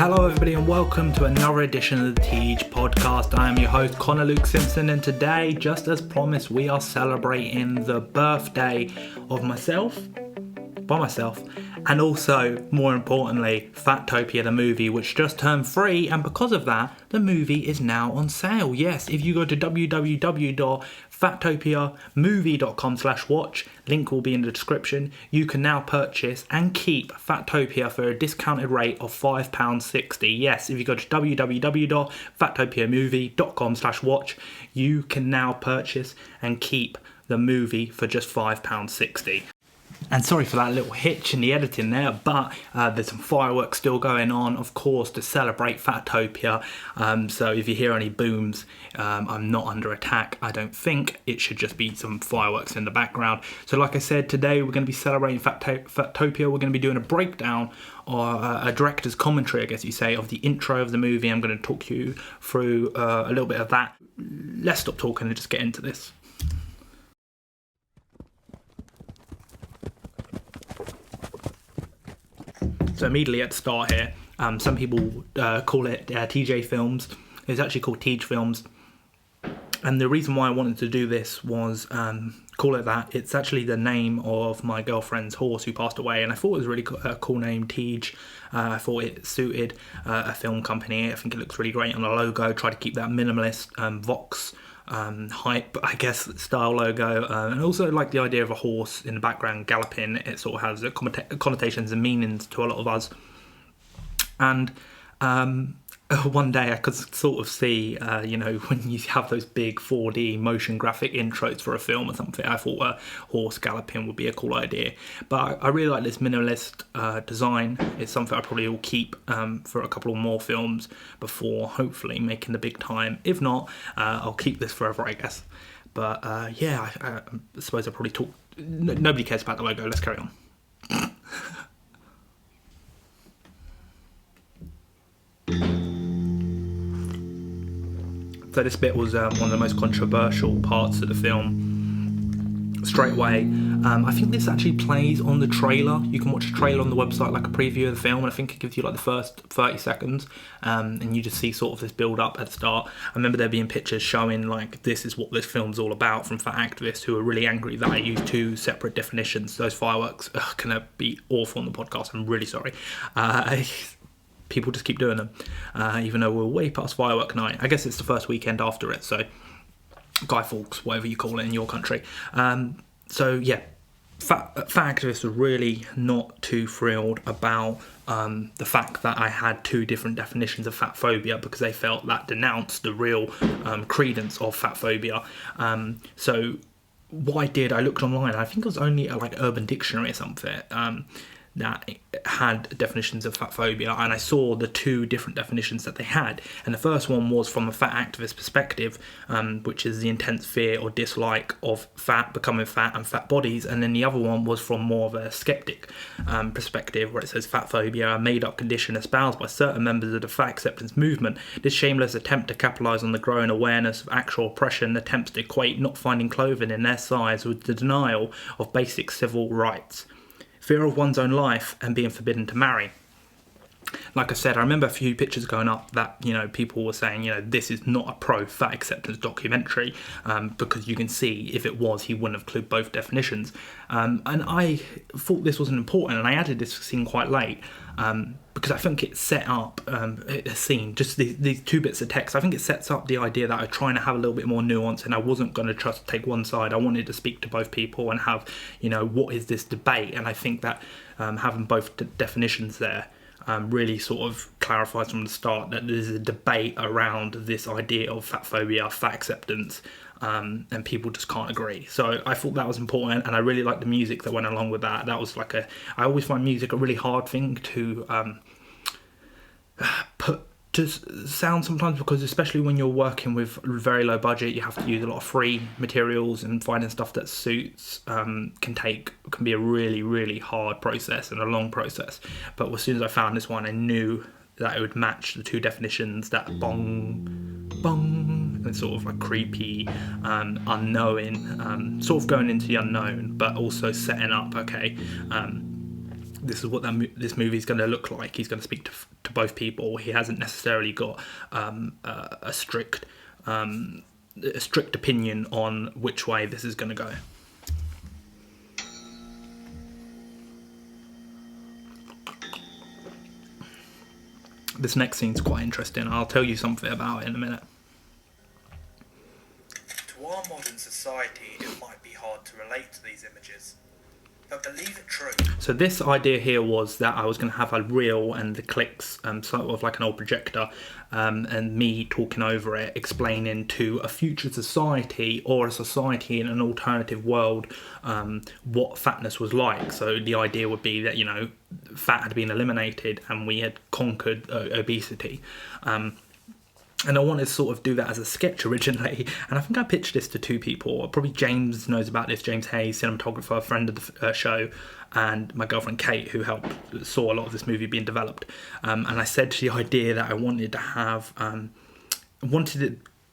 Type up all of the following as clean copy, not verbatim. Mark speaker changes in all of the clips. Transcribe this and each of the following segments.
Speaker 1: Hello everybody and welcome to another edition of the TEEJ Podcast. I am your host Connor Luke Simpson, and today, just as promised, we are celebrating the birthday of myself, and also, more importantly, FAT-TOPIA, the movie, which just turned 3, and because of that, the movie is now on sale. Yes, if you go to www.fattopiamovie.com/watch, link will be in the description, you can now purchase and keep FAT-TOPIA for a discounted rate of £5.60. Yes, if you go to www.fattopiamovie.com/watch, you can now purchase and keep the movie for just £5.60. And sorry for that little hitch in the editing there, but there's some fireworks still going on, of course, to celebrate FAT-TOPIA. So if you hear any booms, I'm not under attack, I don't think. It should just be some fireworks in the background. So like I said, today we're going to be celebrating FAT-TOPIA. We're going to be doing a breakdown, or a director's commentary, I guess you say, of the intro of the movie. I'm going to talk you through a little bit of that. Let's stop talking and just get into this. So immediately at the start here, some people call it TJ Films. It's actually called TEEJ Films. And the reason why I wanted to do this was call it that. It's actually the name of my girlfriend's horse who passed away, and I thought it was a really cool name, TEEJ. I thought it suited a film company. I think it looks really great on the logo. Try to keep that minimalist Vox hype, I guess, style logo, and also like the idea of a horse in the background galloping. It sort of has connotations and meanings to a lot of us. And one day I could sort of see, when you have those big 4D motion graphic intros for a film or something, I thought a horse galloping would be a cool idea. But I really like this minimalist design. It's something I probably will keep for a couple more films before hopefully making the big time. If not, I'll keep this forever, I guess. But I suppose I probably talk. Nobody cares about the logo. Let's carry on. So this bit was one of the most controversial parts of the film. Straight away, I think this actually plays on the trailer. You can watch a trailer on the website, like a preview of the film, and I think it gives you like the first 30 seconds, and you just see sort of this build up at the start. I remember there being pictures showing like this is what this film's all about from fat activists who are really angry that I used two separate definitions. Those fireworks are gonna be awful on the podcast. I'm really sorry. People just keep doing them, even though we're way past firework night. I guess it's the first weekend after it, so Guy Fawkes, whatever you call it in your country. Fat activists were really not too thrilled about the fact that I had two different definitions of fat phobia, because they felt that denounced the real credence of fat phobia. So what I did, I looked online, I think it was only like Urban Dictionary or something, that had definitions of fat phobia, and I saw the two different definitions that they had. And the first one was from a fat activist perspective, which is the intense fear or dislike of fat, becoming fat, and fat bodies. And then the other one was from more of a skeptic perspective, where it says fat phobia, a made-up condition espoused by certain members of the fat acceptance movement. This shameless attempt to capitalise on the growing awareness of actual oppression attempts to equate not finding clothing in their size with the denial of basic civil rights. Fear of one's own life and being forbidden to marry. Like I said, I remember a few pictures going up that, people were saying, this is not a pro-fat acceptance documentary, because you can see if it was, he wouldn't have included both definitions. And I thought this wasn't important, and I added this scene quite late, because I think it set up a scene, just these two bits of text. I think it sets up the idea that I'm trying to have a little bit more nuance, and I wasn't going to just take one side. I wanted to speak to both people and have, what is this debate? And I think that having both definitions there really sort of clarifies from the start that there's a debate around this idea of fat phobia, fat acceptance, and people just can't agree. So I thought that was important, and I really liked the music that went along with that. That was like I always find music a really hard thing to put to sound sometimes, because especially when you're working with very low budget, you have to use a lot of free materials, and finding stuff that suits can be a really, really hard process and a long process. But as soon as I found this one, I knew that it would match the two definitions, that bong, bong, and sort of like creepy, unknowing, sort of going into the unknown, but also setting up, this is what this movie is going to look like. He's going to speak to both people. He hasn't necessarily got a strict opinion on which way this is going to go. This next scene's quite interesting. I'll tell you something about it in a minute.
Speaker 2: To our modern society, it might be hard to relate to these images, but believe it true.
Speaker 1: So this idea here was that I was going to have a reel and the clicks, sort of like an old projector, and me talking over it, explaining to a future society or a society in an alternative world what fatness was like. So the idea would be that, you know, fat had been eliminated and we had conquered obesity. And I wanted to sort of do that as a sketch originally, and I think I pitched this to two people. Probably James knows about this, James Hayes, cinematographer, friend of the show, and my girlfriend Kate, who saw a lot of this movie being developed. And I said the idea that I wanted to have,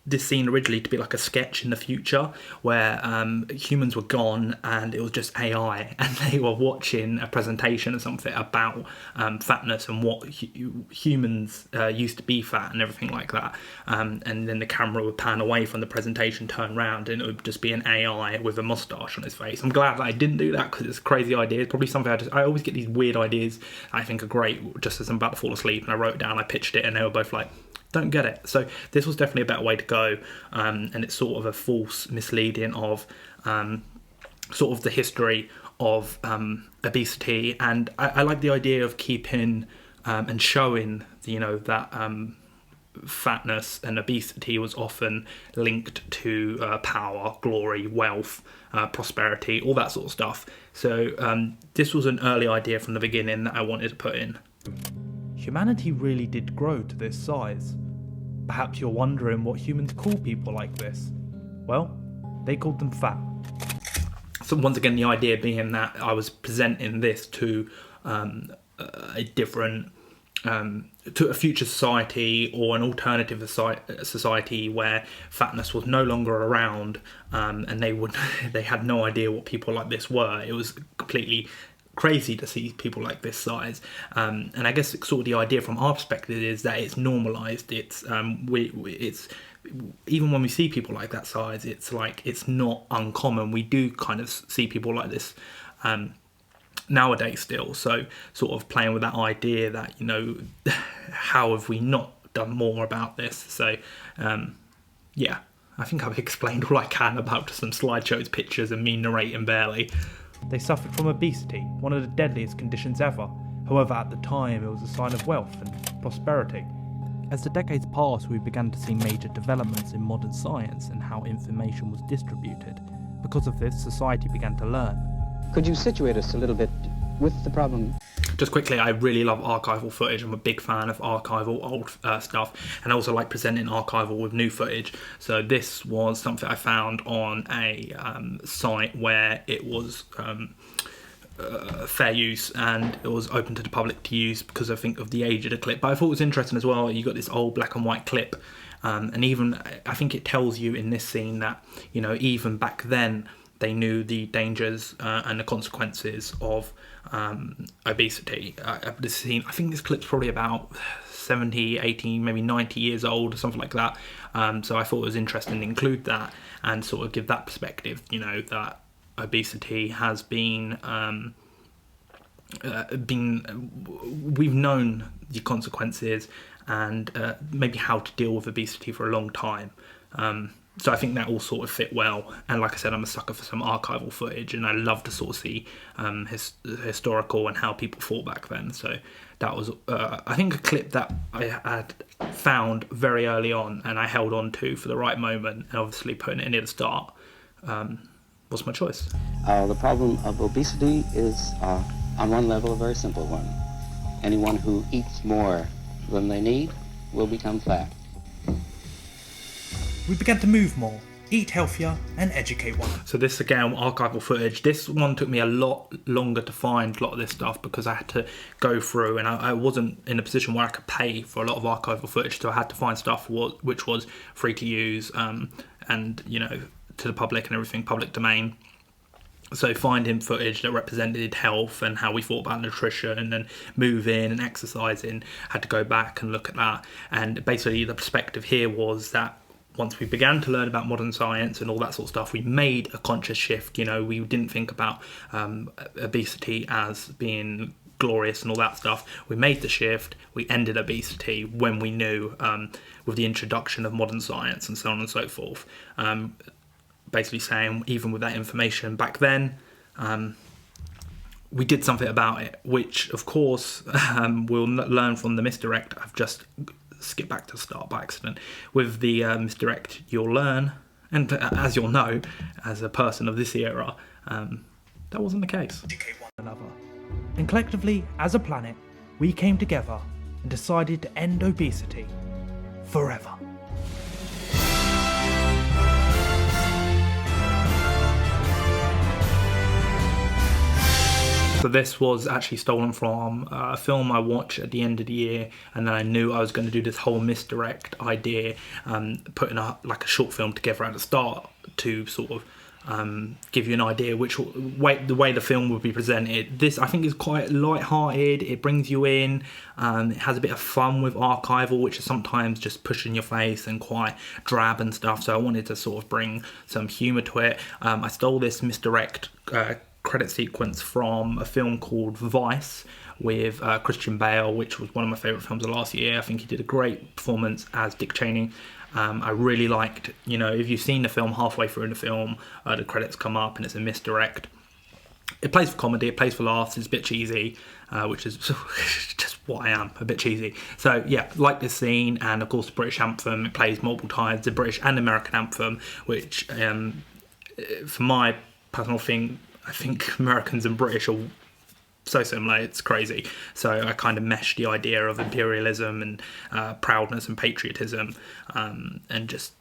Speaker 1: this scene originally to be like a sketch in the future where humans were gone and it was just AI, and they were watching a presentation or something about fatness and what humans used to be fat and everything like that, and then the camera would pan away from the presentation, turn around, and it would just be an AI with a moustache on his face. I'm glad that I didn't do that because it's a crazy idea. It's probably something I always get these weird ideas I think are great just as I'm about to fall asleep, and I wrote it down, I pitched it, and they were both like, don't get it. So this was definitely a better way to go, and it's sort of a false misleading of sort of the history of obesity, and I like the idea of keeping and showing, you know, that fatness and obesity was often linked to power, glory, wealth, prosperity, all that sort of stuff. So this was an early idea from the beginning that I wanted to put in.
Speaker 3: Humanity really did grow to this size. Perhaps you're wondering what humans call people like this. Well, they called them fat.
Speaker 1: So once again, the idea being that I was presenting this to a different, to a future society or an alternative society where fatness was no longer around, and they had no idea what people like this were. It was completely crazy to see people like this size, and I guess sort of the idea from our perspective is that it's normalized. It's even when we see people like that size, it's like it's not uncommon. We do kind of see people like this nowadays still. So sort of playing with that idea that, you know, how have we not done more about this? So yeah, I think I've explained all I can about some slideshows, pictures, and me narrating barely.
Speaker 3: They suffered from obesity, one of the deadliest conditions ever. However, at the time, it was a sign of wealth and prosperity. As the decades passed, we began to see major developments in modern science and how information was distributed. Because of this, society began to learn.
Speaker 4: Could you situate us a little bit with the problem?
Speaker 1: Just quickly, I really love archival footage. I'm a big fan of archival old stuff, and I also like presenting archival with new footage. So this was something I found on a site where it was fair use and it was open to the public to use because I think of the age of the clip. But I thought it was interesting as well. You got this old black and white clip, and even I think it tells you in this scene that, you know, even back then they knew the dangers and the consequences of obesity. This scene, I think this clip's probably about 70, 80, maybe 90 years old or something like that. So I thought it was interesting to include that and sort of give that perspective, you know, that obesity has been we've known the consequences and maybe how to deal with obesity for a long time. So I think that all sort of fit well. And like I said, I'm a sucker for some archival footage, and I love to sort of see historical and how people thought back then. So that was, I think, a clip that I had found very early on and I held on to for the right moment, and obviously putting it in at the start was my choice.
Speaker 4: The problem of obesity is, on one level, a very simple one. Anyone who eats more than they need will become fat.
Speaker 3: We began to move more, eat healthier, and educate one.
Speaker 1: So this, again, archival footage. This one took me a lot longer to find a lot of this stuff because I had to go through, and I wasn't in a position where I could pay for a lot of archival footage, so I had to find stuff which was free to use, and, you know, to the public and everything, public domain. So finding footage that represented health and how we thought about nutrition and moving and exercising, had to go back and look at that. And basically the perspective here was that once we began to learn about modern science and all that sort of stuff, we made a conscious shift. You know, we didn't think about obesity as being glorious and all that stuff. We made the shift. We ended obesity when we knew, with the introduction of modern science and so on and so forth. Basically saying, even with that information back then, we did something about it, which of course we'll learn from the misdirect. I've just skipped back to the start by accident. With the misdirect, you'll learn, and as you'll know, as a person of this era, that wasn't the case.
Speaker 3: Another. And collectively, as a planet, we came together and decided to end obesity forever.
Speaker 1: So this was actually stolen from a film I watched at the end of the year, and then I knew I was going to do this whole misdirect idea, putting a short film together at the start to sort of give you an idea the way the film would be presented. This, I think, is quite light-hearted. It brings you in. It has a bit of fun with archival, which is sometimes just pushing your face and quite drab and stuff. So I wanted to sort of bring some humour to it. I stole this misdirect credit sequence from a film called Vice with Christian Bale, which was one of my favourite films of last year. I think he did a great performance as Dick Cheney. I really liked, if you've seen the film, halfway through the film, the credits come up and it's a misdirect. It plays for comedy, it plays for laughs, it's a bit cheesy, which is just what I am, a bit cheesy. So yeah, like this scene, and of course the British anthem, it plays multiple times, the British and American anthem, which for my personal thing, I think Americans and British are so similar, it's crazy. So I kind of meshed the idea of imperialism and proudness and patriotism, and just,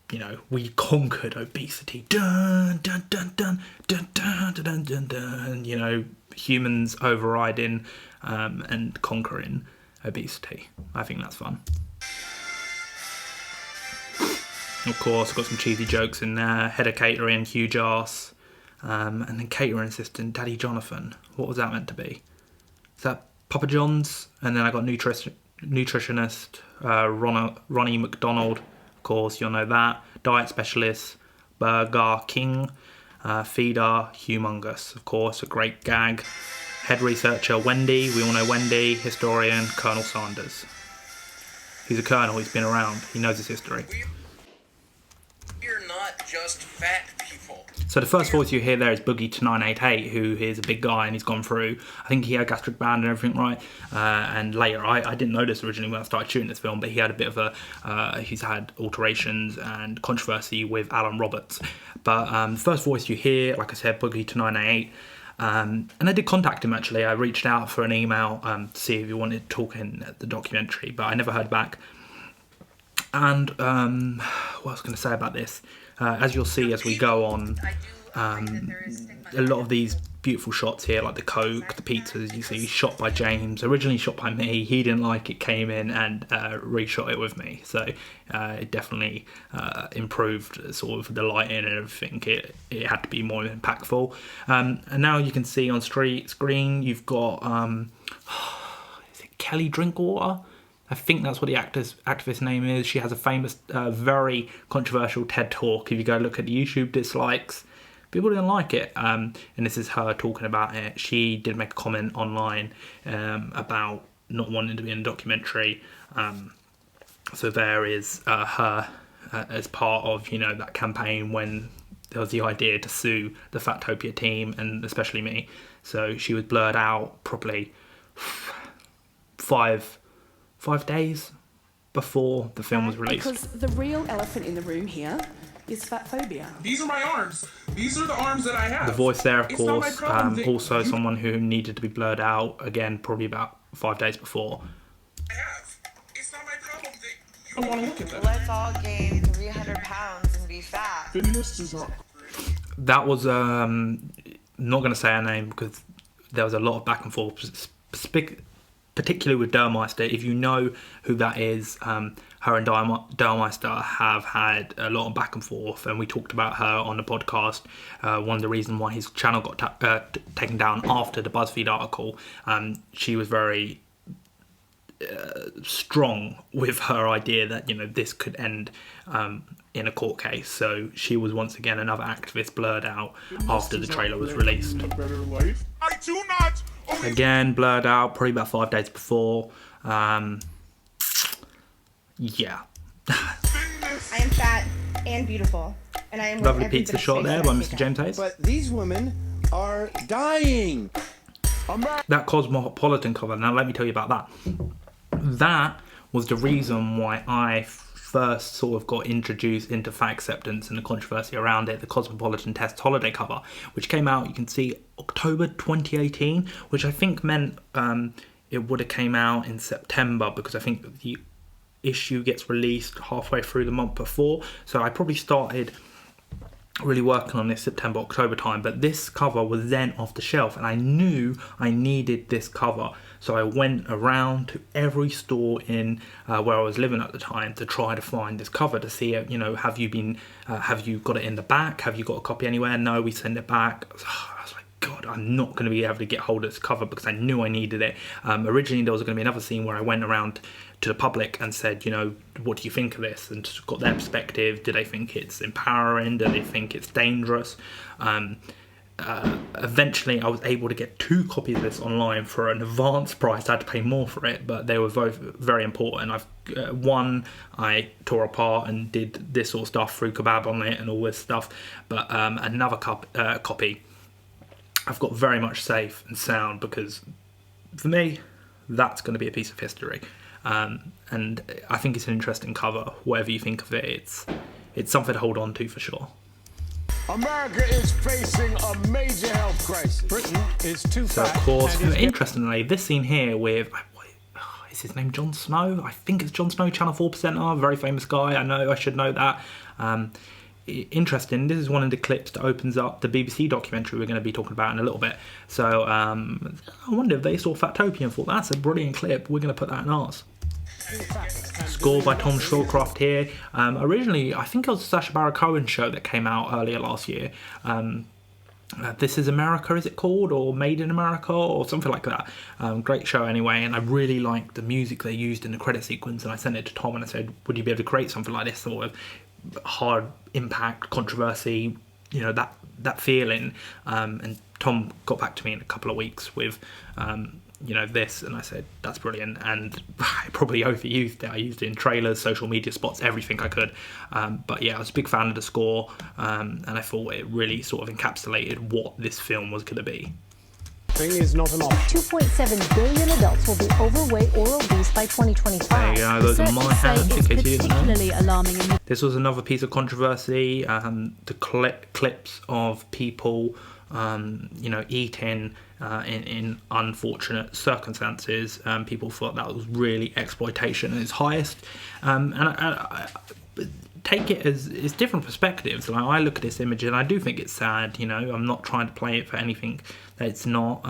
Speaker 1: we conquered obesity. Dun, dun, dun, dun, dun, dun, dun, dun, dun. Humans overriding and conquering obesity. I think that's fun. Of course, got some cheesy jokes in there. Head of catering, huge ass. And then catering assistant, Daddy Jonathan. What was that meant to be? Is that Papa John's? And then I got nutritionist, Ronnie McDonald. Of course, you'll know that. Diet specialist, Burger King. Feeder, Humongous. Of course, a great gag. Head researcher, Wendy. We all know Wendy. Historian, Colonel Sanders. He's a colonel. He's been around. He knows his history.
Speaker 2: We're not just fat people.
Speaker 1: So the first voice you hear there is Boogie to 988, who is a big guy and he's gone through, I think he had gastric band and everything, right? And later, I didn't know this originally when I started shooting this film, but he had a bit of he's had alterations and controversy with Alan Roberts. But the first voice you hear, like I said, Boogie to 988. And I did contact him, actually. I reached out for an email to see if he wanted to talk in the documentary, but I never heard back. And what I was going to say about this, as you'll see as we go on, a lot of these beautiful shots here, like the Coke, the pizzas, you see, shot by James, originally shot by me. He didn't like it, came in and reshot it with me. So it definitely improved sort of the lighting and everything. It had to be more impactful. And now you can see on screen, you've got, is it Kelly Drinkwater? I think that's what the activist name is. She has a famous, very controversial TED Talk. If you go look at the YouTube dislikes, people didn't like it. And this is her talking about it. She did make a comment online about not wanting to be in a documentary. So there is her as part of, that campaign when there was the idea to sue the FAT-TOPIA team and especially me. So she was blurred out probably 5 days before the film was released.
Speaker 5: Because the real elephant in the room here is fat-phobia.
Speaker 6: These are my arms. These are the arms that I have.
Speaker 1: The voice there, of
Speaker 6: It's not my
Speaker 1: course,
Speaker 6: problem.
Speaker 1: also someone who needed to be blurred out, again, probably about 5 days before.
Speaker 6: I have. It's not my problem that you don't want to look at that.
Speaker 7: Let's all gain 300 pounds and be fat.
Speaker 6: Feminists are...
Speaker 1: That was, not going to say her name because there was a lot of back and forth. particularly with Dermeister. If you know who that is, her and Dermeister have had a lot of back and forth, and we talked about her on the podcast. One of the reasons why his channel got taken down after the BuzzFeed article, she was very strong with her idea that, you know, this could end in a court case. So she was once again another activist blurred out after the trailer was released.
Speaker 6: I do not.
Speaker 1: Again, blurred out probably about 5 days before. Yeah.
Speaker 8: I am fat and beautiful, and I am
Speaker 1: Lovely pizza shot there by Mr. James Hayes.
Speaker 9: But these women are dying.
Speaker 1: That Cosmopolitan cover, now let me tell you about that. That was the reason why I first sort of got introduced into fat acceptance and the controversy around it. The Cosmopolitan Test holiday cover, which came out, you can see, October 2018, which I think meant it would have came out in September, because I think the issue gets released halfway through the month before. So I probably started really working on this September, October time, but this cover was then off the shelf, and I knew I needed this cover. So I went around to every store in where I was living at the time to try to find this cover, to see, you know, have you got it in the back? Have you got a copy anywhere? No, we send it back. I was like, God, I'm not going to be able to get hold of this cover, because I knew I needed it. Originally, there was going to be another scene where I went around to the public and said, you know, what do you think of this? And just got their perspective. Do they think it's empowering? Do they think it's dangerous? Eventually, I was able to get 2 copies of this online for an advance price. I had to pay more for it, but they were both very important. One I tore apart and did this sort of stuff, threw kebab on it and all this stuff. But another copy I've got very much safe and sound, because for me, that's going to be a piece of history. And I think it's an interesting cover. Whatever you think of it, it's something to hold on to for sure.
Speaker 9: America is facing a major health crisis. Britain is too fat.
Speaker 1: So of course, interestingly, this scene here with, is his name Jon Snow? I think it's Jon Snow, Channel 4 presenter, very famous guy. I know, I should know that. Interesting. This is one of the clips that opens up the BBC documentary we're going to be talking about in a little bit. So I wonder if they saw FAT-TOPIA and thought, that's a brilliant clip, we're going to put that in ours. Score by Tom Shawcroft here. Originally, I think it was a Sacha Baron Cohen show that came out earlier last year. This Is America, is it called? Or Made in America, or something like that. Great show anyway, and I really liked the music they used in the credit sequence, and I sent it to Tom and I said, would you be able to create something like this, sort of hard impact, controversy, you know, that feeling. And Tom got back to me in a couple of weeks with you know, this, and I said, that's brilliant. And I probably overused it. I used it in trailers, social media spots, everything I could. But yeah, I was a big fan of the score, and I thought it really sort of encapsulated what this film was going to be.
Speaker 9: Is not an option.
Speaker 10: 2.7 billion adults will be overweight or obese by 2025.
Speaker 1: There you go, those are my hands, in case you didn't know.
Speaker 10: Alarming.
Speaker 1: This was another piece of controversy. The clips of people, you know, eating in unfortunate circumstances. People thought that was really exploitation at its highest. And I take it as it's different perspectives. Like, I look at this image and I do think it's sad. You know, I'm not trying to play it for anything that it's not.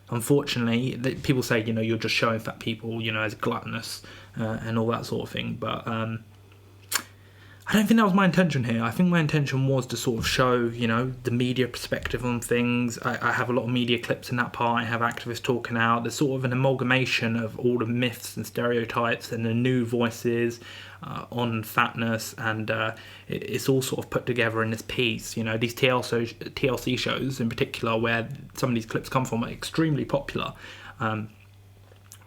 Speaker 1: Unfortunately, people say, you know, you're just showing fat people, you know, as gluttonous and all that sort of thing. But I don't think that was my intention here. I think my intention was to sort of show, you know, the media perspective on things. I have a lot of media clips in that part. I have activists talking out. There's sort of an amalgamation of all the myths and stereotypes and the new voices on fatness, and it's all sort of put together in this piece. You know, these TLC shows in particular, where some of these clips come from, are extremely popular.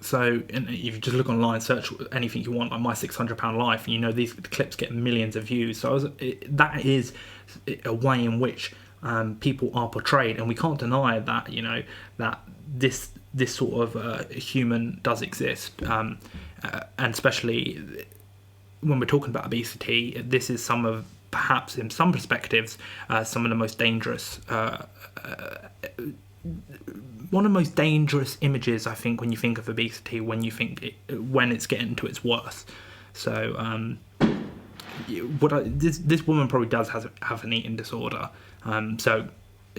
Speaker 1: So if you just look online, search anything you want, like My £600 Life, and you know these clips get millions of views. So that is a way in which people are portrayed, and we can't deny that, you know, that this sort of human does exist, and especially when we're talking about obesity, this is some of, perhaps in some perspectives, some of the most dangerous. One of the most dangerous images, I think, when you think of obesity, when it's getting to its worst. So, this woman probably does have an eating disorder. So,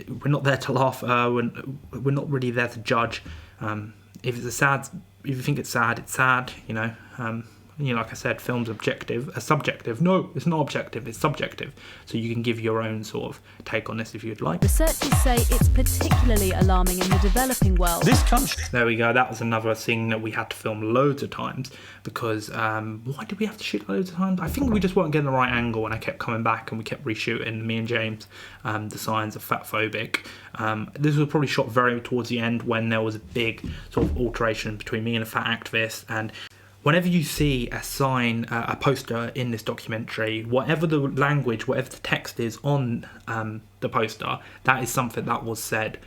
Speaker 1: we're not there to laugh. We're not really there to judge. if you think it's sad, it's sad. Like I said, film's subjective. No, it's not objective, it's subjective. So you can give your own sort of take on this if you'd like.
Speaker 10: Researchers say it's particularly alarming in the developing world.
Speaker 1: There we go, that was another thing that we had to film loads of times because, why did we have to shoot loads of times? I think we just weren't getting the right angle and I kept coming back and we kept reshooting, me and James, the signs of fat-phobic. This was probably shot very towards the end when there was a big sort of alteration between me and a fat activist, and whenever you see a sign, a poster in this documentary, whatever the language, whatever the text is on the poster, that is something that was said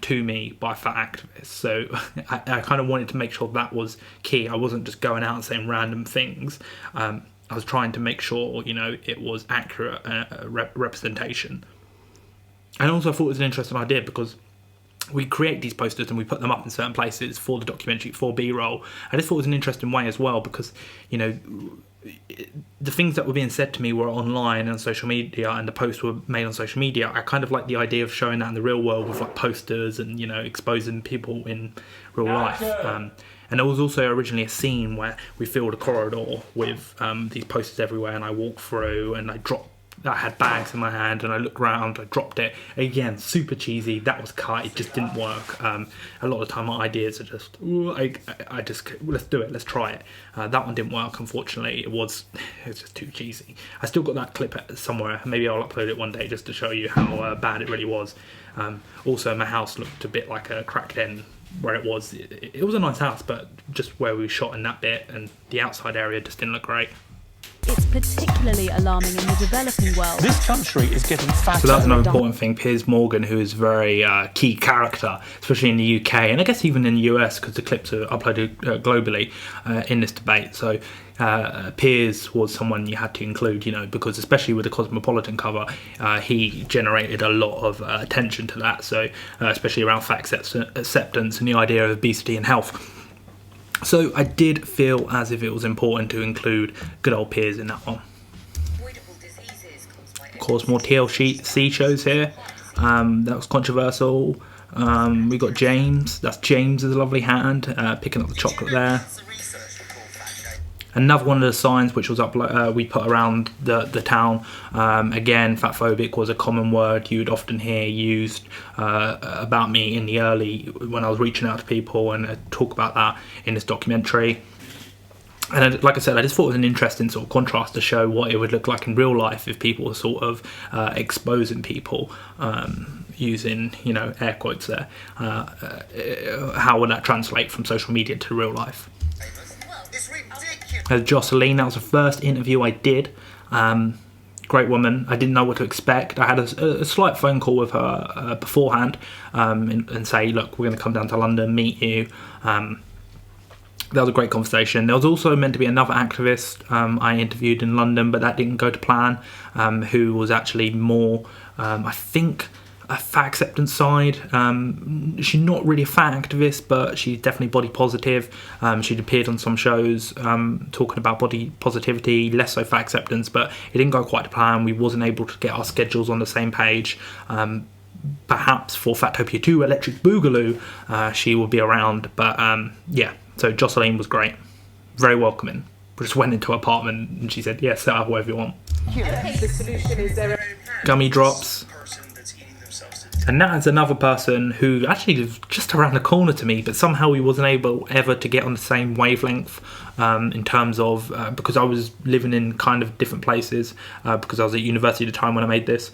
Speaker 1: to me by fat activists. So I kind of wanted to make sure that was key. I wasn't just going out and saying random things. I was trying to make sure, it was accurate representation. And also I thought it was an interesting idea because we create these posters and we put them up in certain places for the documentary, for B-roll. I just thought it was an interesting way as well because, the things that were being said to me were online and on social media and the posts were made on social media. I kind of like the idea of showing that in the real world with like posters and, exposing people in real life. And there was also originally a scene where we filled a corridor with these posters everywhere and I walked through and I had bags in my hand and I looked around, I dropped it. Again, super cheesy, that was cut, it just didn't work. A lot of the time my ideas are just, let's do it, let's try it. That one didn't work, unfortunately, it's just too cheesy. I still got that clip somewhere, maybe I'll upload it one day just to show you how bad it really was. Also, my house looked a bit like a cracked end where it was. It was a nice house, but just where we shot in that bit and the outside area just didn't look great.
Speaker 10: It's particularly alarming in the developing world.
Speaker 9: This country is getting fatter.
Speaker 1: So that's another important thing. Piers Morgan, who is a very key character, especially in the UK, and I guess even in the US, because the clips are uploaded globally in this debate. So Piers was someone you had to include, because especially with the Cosmopolitan cover, he generated a lot of attention to that. So especially around fat acceptance and the idea of obesity and health. So I did feel as if it was important to include good old Piers in that one. Of course, more TLC shows here. That was controversial. We got James. That's James's lovely hand picking up the chocolate there. Another one of the signs which was up, we put around the town. Again, fatphobic was a common word you'd often hear used about me in the early, when I was reaching out to people, and talk about that in this documentary. And like I said, I just thought it was an interesting sort of contrast to show what it would look like in real life if people were sort of exposing people using, air quotes there. How would that translate from social media to real life? Jocelyn, that was the first interview I did. Great woman. I didn't know what to expect. I had a slight phone call with her beforehand and say, look, we're going to come down to London, meet you. That was a great conversation. There was also meant to be another activist I interviewed in London, but that didn't go to plan, who was actually more, I think, a fat acceptance side. She's not really a fat activist, but she's definitely body positive. She'd appeared on some shows talking about body positivity, less so fat acceptance, but it didn't go quite to plan. We wasn't able to get our schedules on the same page. Perhaps for FAT-TOPIA 2 Electric Boogaloo, she will be around, but yeah, so Jocelyn was great, very welcoming. We just went into her apartment and she said, yeah, set up whatever you want.
Speaker 5: The solution is there.
Speaker 1: Gummy drops. And that is another person who actually lived just around the corner to me, but somehow we wasn't able ever to get on the same wavelength in terms of, because I was living in kind of different places, because I was at university at the time when I made this.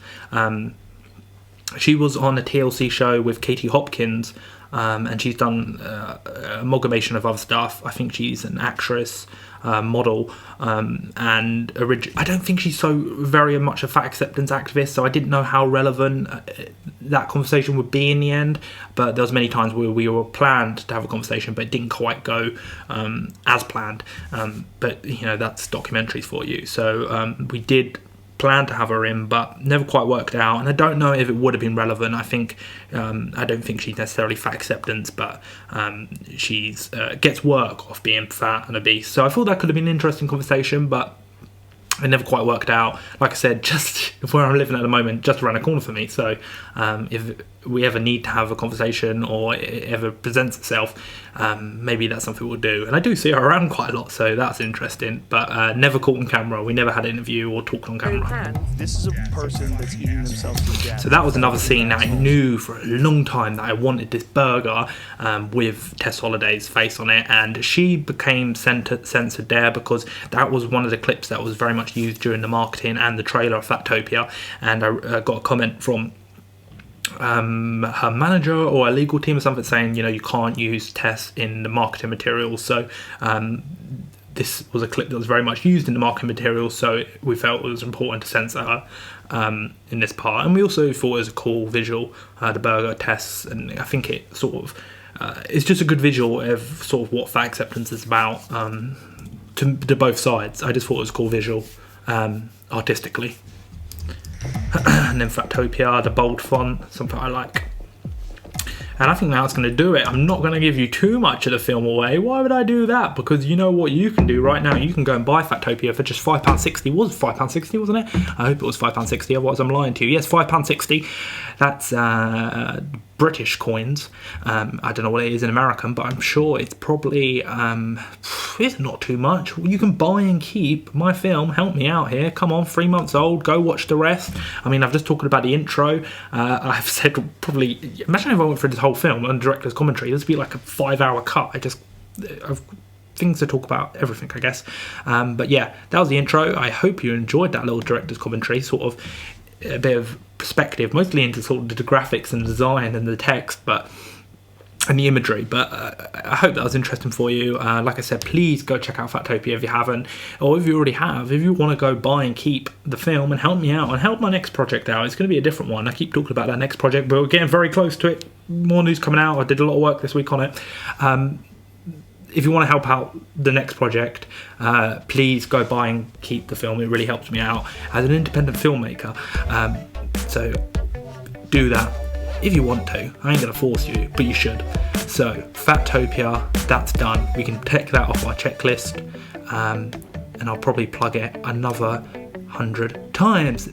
Speaker 1: She was on a TLC show with Katie Hopkins, and she's done an amalgamation of other stuff. I think she's an actress, model, and I don't think she's so very much a fat acceptance activist, so I didn't know how relevant that conversation would be in the end. But there was many times where we were planned to have a conversation, but it didn't quite go as planned. But that's documentaries for you. So we did plan to have her in, but never quite worked out, and I don't know if it would have been relevant. I think I don't think she's necessarily fat acceptance, but she's gets work off being fat and obese, so I thought that could have been an interesting conversation, but it never quite worked out. Like I said, just where I'm living at the moment, just around the corner for me. So if we ever need to have a conversation or it ever presents itself, maybe that's something we'll do. And I do see her around quite a lot, so that's interesting. But never caught on camera. We never had an interview or talked on camera.
Speaker 3: This is a person that's eating themselves to death.
Speaker 1: So that was another scene that I knew for a long time that I wanted this burger with Tess Holliday's face on it, and she became censored there because that was one of the clips that was very much used during the marketing and the trailer of FAT-TOPIA. And I got a comment from her manager or a legal team or something saying, you know, you can't use Tess in the marketing materials. So this was a clip that was very much used in the marketing materials, so we felt it was important to censor her in this part. And we also thought it was a cool visual, the burger Tess, and I think it sort of it's just a good visual of sort of what fat acceptance is about to both sides. I just thought it was a cool visual artistically. And then FAT-TOPIA, the bold font, something I like. And I think that's going to do it. I'm not going to give you too much of the film away. Why would I do that? Because you know what you can do right now. You can go and buy FAT-TOPIA for just £5.60. It was £5.60, wasn't it? I hope it was £5.60, otherwise I'm lying to you. Yes, £5.60. That's British coins. I don't know what it is in American, but I'm sure it's probably it's not too much. You can buy and keep my film. Help me out here. Come on, 3 months old. Go watch the rest. I mean, I've just talked about the intro. I've said probably, imagine if I went through this whole film and director's commentary. This would be like a 5-hour cut. I've things to talk about, everything, I guess. But yeah, that was the intro. I hope you enjoyed that little director's commentary, sort of a bit of perspective, mostly into sort of the graphics and design and the text, and the imagery. But I hope that was interesting for you. Like I said, please go check out FAT-TOPIA if you haven't, or if you already have. If you want to go buy and keep the film and help me out and help my next project out, it's going to be a different one. I keep talking about that next project, but we're getting very close to it. More news coming out. I did a lot of work this week on it. If you want to help out the next project, please go buy and keep the film. It really helps me out as an independent filmmaker. So do that if you want to. I ain't going to force you, but you should. So FAT-TOPIA, that's done. We can take that off our checklist, and I'll probably plug it another 100 times.